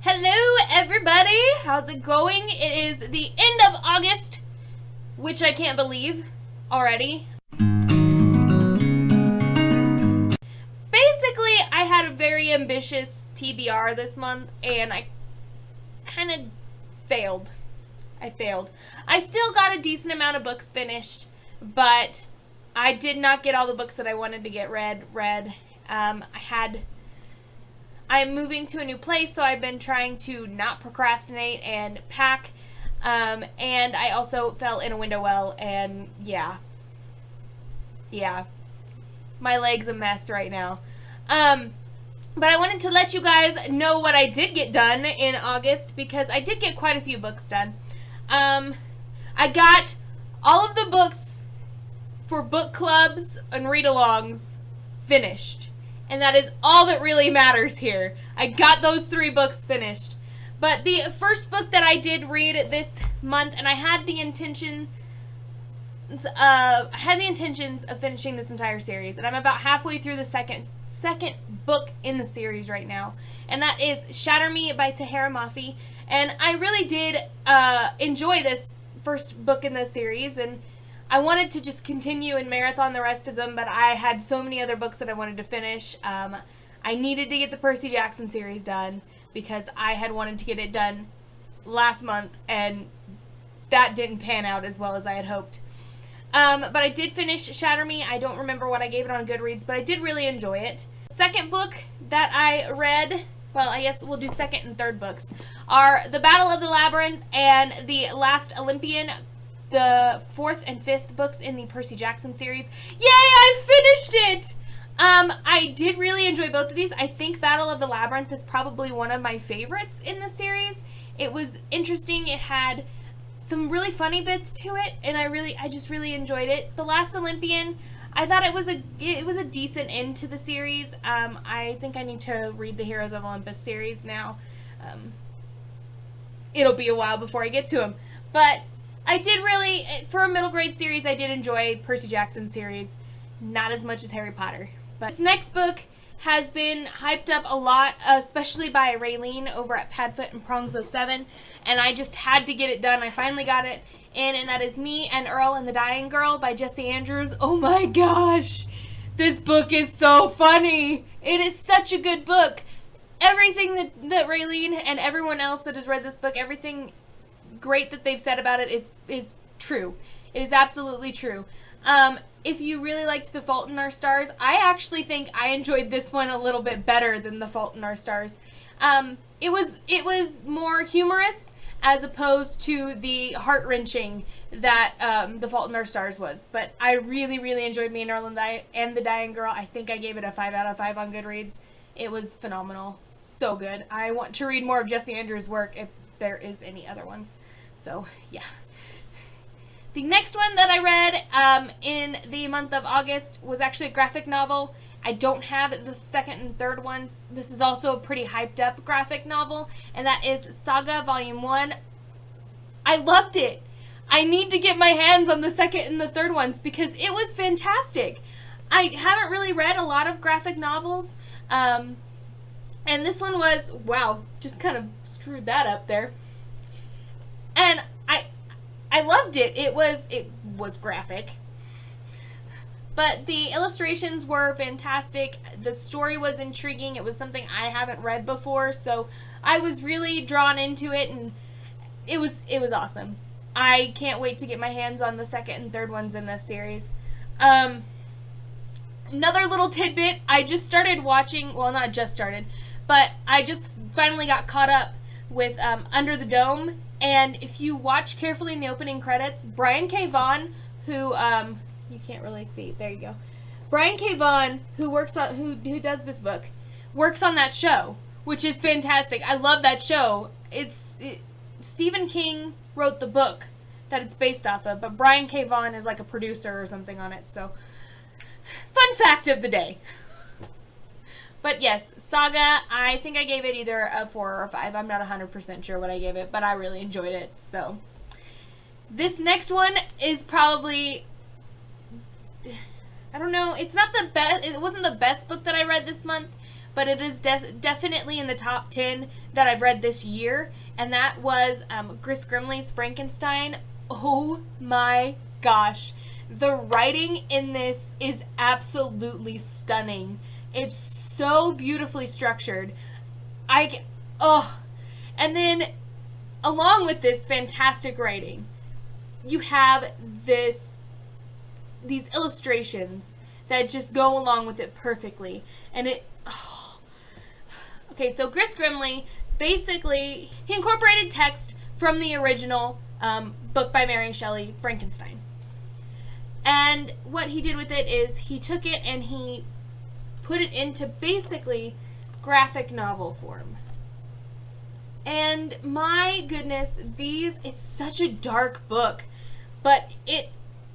Hello everybody! How's it going? It is the end of August, which I can't believe already. Basically, I had a very ambitious TBR this month, and I kind of failed. I failed. I still got a decent amount of books finished, but I did not get all the books that I wanted to get read. I'm moving to a new place, so I've been trying to not procrastinate and pack, and I also fell in a window well, and yeah, my leg's a mess right now. But I wanted to let you guys know what I did get done in August, because I did get quite a few books done. I got all of the books for book clubs and read-alongs finished. And that is all that really matters here. I got those 3 books finished. But the first book that I did read this month, and I had the intentions of finishing this entire series, and I'm about halfway through the second book in the series right now, and that is Shatter Me by Tahara Mafi. And I really did enjoy this first book in the series, and I wanted to just continue and marathon the rest of them, but I had so many other books that I wanted to finish. I needed to get the Percy Jackson series done because I had wanted to get it done last month, and that didn't pan out as well as I had hoped. But I did finish Shatter Me. I don't remember what I gave it on Goodreads, but I did really enjoy it. Second book that I read, well, I guess we'll do second and third books, are The Battle of the Labyrinth and The Last Olympian, the 4th and 5th books in the Percy Jackson series. Yay, I finished it! I did really enjoy both of these. I think Battle of the Labyrinth is probably one of my favorites in the series. It was interesting. It had some really funny bits to it, and I just really enjoyed it. The Last Olympian, I thought it was a decent end to the series. I think I need to read the Heroes of Olympus series now. It'll be a while before I get to them, but I did really, for a middle grade series, I did enjoy Percy Jackson series. Not as much as Harry Potter. But this next book has been hyped up a lot, especially by Raylene over at Padfoot and Prongs 07, and I just had to get it done. I finally got it in, and that is Me and Earl and the Dying Girl by Jesse Andrews. Oh my gosh! This book is so funny! It is such a good book. Everything that Raylene and everyone else that has read this book, everything great that they've said about it is true. It is absolutely true. If you really liked The Fault in Our Stars, I actually think I enjoyed this one a little bit better than The Fault in Our Stars. It was more humorous as opposed to the heart-wrenching that The Fault in Our Stars was. But I really, really enjoyed Me and Earl and the Dying Girl. I think I gave it a 5 out of 5 on Goodreads. It was phenomenal. So good. I want to read more of Jesse Andrews' work if there is any other ones. So, yeah. The next one that I read in the month of August was actually a graphic novel. I don't have the second and third ones. This is also a pretty hyped up graphic novel, and that is Saga Volume 1. I loved it. I need to get my hands on the second and the third ones because it was fantastic. I haven't really read a lot of graphic novels, and this one was, wow, just kind of screwed that up there. And I loved it. It was graphic, but the illustrations were fantastic. The story was intriguing. It was something I haven't read before, so I was really drawn into it, and it was awesome. I can't wait to get my hands on the second and third ones in this series. Another little tidbit, I just started watching, well, not just started, but I just finally got caught up with Under the Dome. And if you watch carefully in the opening credits, Brian K. Vaughan, who you can't really see, there you go. Brian K. Vaughan, who does this book, works on that show, which is fantastic. I love that show. Stephen King wrote the book that it's based off of, but Brian K. Vaughan is like a producer or something on it. So, fun fact of the day. But yes, Saga, I think I gave it either a 4 or a 5. I'm not 100% sure what I gave it, but I really enjoyed it. So, this next one is probably, I don't know, it's not the best, it wasn't the best book that I read this month, but it is definitely in the top 10 that I've read this year, and that was Chris Grimley's Frankenstein. Oh my gosh. The writing in this is absolutely stunning. It's so beautifully structured. And then along with this fantastic writing, you have these illustrations that just go along with it perfectly. And okay, so Chris Grimley, basically, he incorporated text from the original book by Mary Shelley, Frankenstein. And what he did with it is he took it and he put it into basically graphic novel form. And my goodness, it's such a dark book, but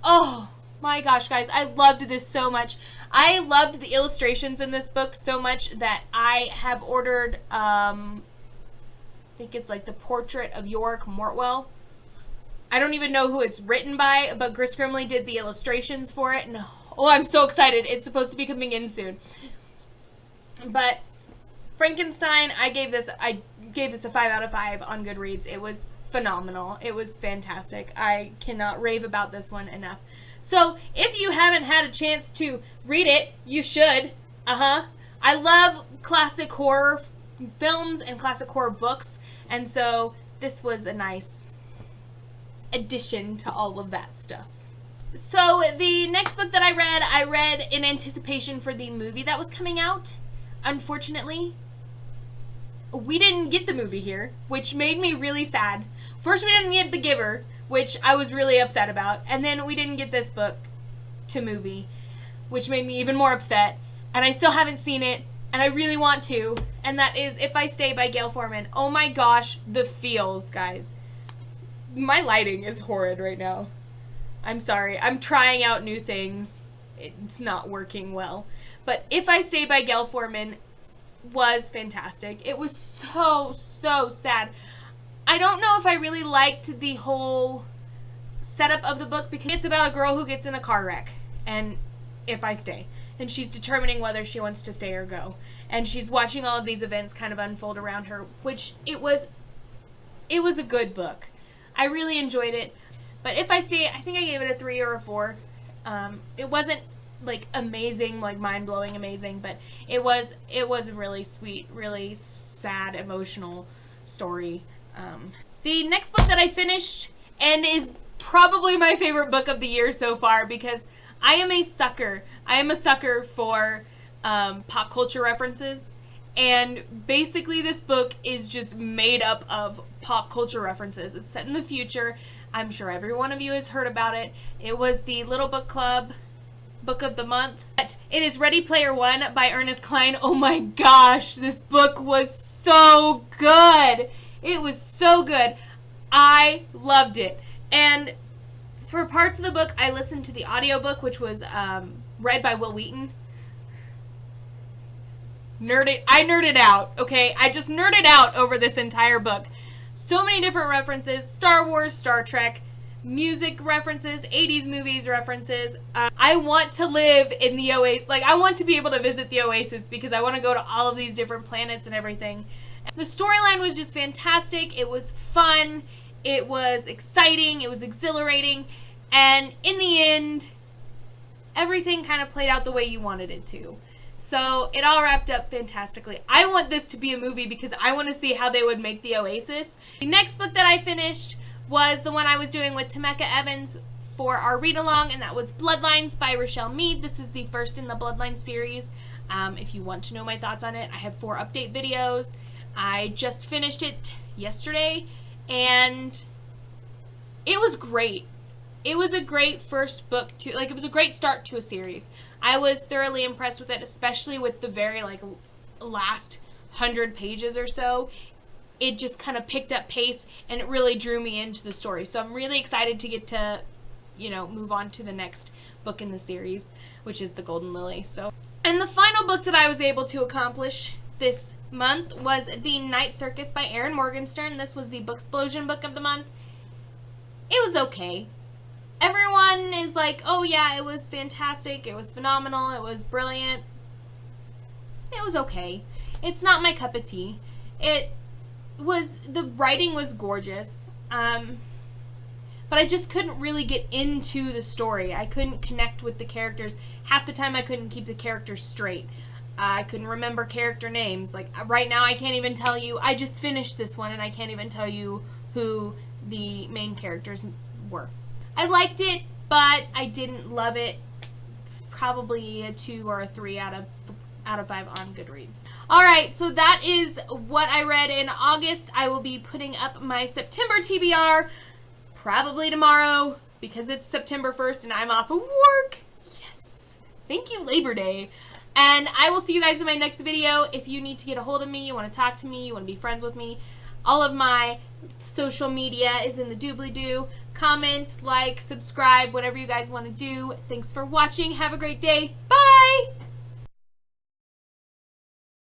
oh my gosh, guys, I loved this so much. I loved the illustrations in this book so much that I have ordered, I think it's like the Portrait of Yorick Mortwell. I don't even know who it's written by, but Chris Grimley did the illustrations for it, and oh, I'm so excited. It's supposed to be coming in soon. But Frankenstein, I gave this a 5 out of 5 on Goodreads. It was phenomenal. It was fantastic. I cannot rave about this one enough. So, if you haven't had a chance to read it, you should. I love classic horror films and classic horror books, and so this was a nice addition to all of that stuff. So, the next book that I read in anticipation for the movie that was coming out. Unfortunately, we didn't get the movie here, which made me really sad. First, we didn't get The Giver, which I was really upset about, and then we didn't get this book to movie, which made me even more upset, and I still haven't seen it, and I really want to, and that is If I Stay by Gail Forman. Oh my gosh, the feels, guys. My lighting is horrid right now. I'm sorry. I'm trying out new things. It's not working well. But If I Stay by Gail Forman was fantastic. It was so, so sad. I don't know if I really liked the whole setup of the book because it's about a girl who gets in a car wreck. And if I stay. And she's determining whether she wants to stay or go. And she's watching all of these events kind of unfold around her, which it was a good book. I really enjoyed it. But If I Stay, I think I gave it a 3 or a 4. It wasn't like amazing, like mind-blowing amazing, but it was a really sweet, really sad, emotional story. The next book that I finished, and is probably my favorite book of the year so far, because I am a sucker for pop culture references, and basically this book is just made up of pop culture references. It's set in the future. I'm sure every one of you has heard about it. It was the Little Book Club Book of the Month. It is Ready Player One by Ernest Cline. Oh my gosh, this book was so good. It was so good. I loved it. And for parts of the book, I listened to the audiobook, which was read by Will Wheaton. I nerded out, okay? I just nerded out over this entire book. So many different references, Star Wars, Star Trek, music references, 80s movies references. I want to live in the Oasis. Like, I want to be able to visit the Oasis because I want to go to all of these different planets and everything. The storyline was just fantastic. It was fun. It was exciting. It was exhilarating. And in the end, everything kind of played out the way you wanted it to. So it all wrapped up fantastically. I want this to be a movie because I want to see how they would make the Oasis. The next book that I finished was the one I was doing with Temeka Evans for our read-along, and that was Bloodlines by Rochelle Mead. This is the first in the Bloodline series. If you want to know my thoughts on it, I have 4 update videos. I just finished it yesterday, and it was great. It was a great first book it was a great start to a series. I was thoroughly impressed with it, especially with the very, last 100 pages or so. It just kind of picked up pace, and it really drew me into the story. So I'm really excited to get to, move on to the next book in the series, which is The Golden Lily. And the final book that I was able to accomplish this month was The Night Circus by Erin Morgenstern. This was the Booksplosion book of the month. It was okay. Everyone is like, oh yeah, it was fantastic, it was phenomenal, it was brilliant. It was okay. It's not my cup of tea. The writing was gorgeous. But I just couldn't really get into the story. I couldn't connect with the characters. Half the time I couldn't keep the characters straight. I couldn't remember character names. Like, right now I can't even tell you. I just finished this one and I can't even tell you who the main characters were. I liked it, but I didn't love it. It's probably a 2 or a 3 out of 5 on Goodreads. Alright, so that is what I read in August. I will be putting up my September TBR probably tomorrow because it's September 1st and I'm off of work. Yes. Thank you, Labor Day. And I will see you guys in my next video. If you need to get a hold of me, you want to talk to me, you want to be friends with me, all of my social media is in the doobly-doo. Comment, like, subscribe, whatever you guys want to do. Thanks for watching. Have a great day. Bye!